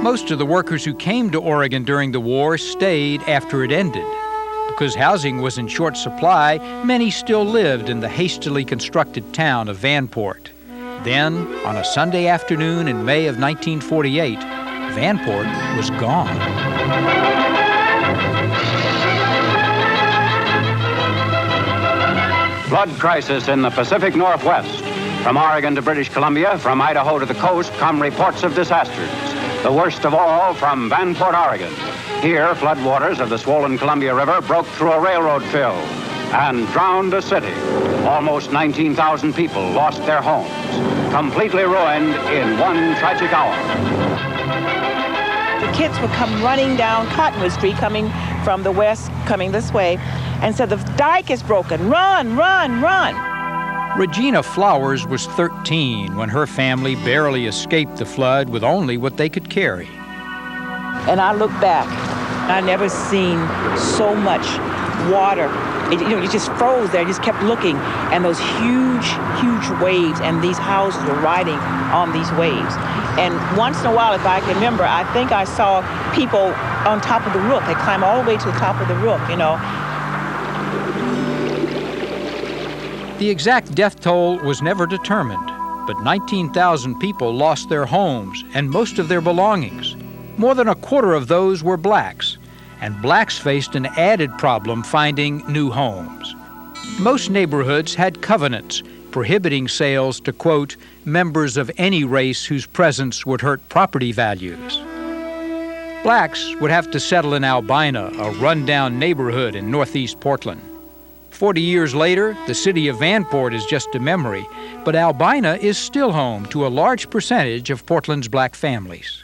Most of the workers who came to Oregon during the war stayed after it ended. Because housing was in short supply, many still lived in the hastily constructed town of Vanport. Then, on a Sunday afternoon in May of 1948, Vanport was gone. Flood crisis in the Pacific Northwest. From Oregon to British Columbia, from Idaho to the coast, come reports of disasters. The worst of all from Vanport, Oregon. Here, floodwaters of the swollen Columbia River broke through a railroad fill and drowned a city. Almost 19,000 people lost their homes, completely ruined in one tragic hour. The kids would come running down Cottonwood Street, coming from the west, coming this way, and said, "The dike is broken. Run, run, run." Regina Flowers was 13 when her family barely escaped the flood with only what they could carry. And I look back, I never seen so much water. It just froze there, just kept looking, and those huge, huge waves, and these houses were riding on these waves. And once in a while, if I can remember, I think I saw people on top of the roof. They climbed all the way to the top of the roof, The exact death toll was never determined, but 19,000 people lost their homes and most of their belongings. More than a quarter of those were blacks, and blacks faced an added problem finding new homes. Most neighborhoods had covenants prohibiting sales to, quote, members of any race whose presence would hurt property values. Blacks would have to settle in Albina, a rundown neighborhood in northeast Portland. 40 years later, the city of Vanport is just a memory, but Albina is still home to a large percentage of Portland's black families.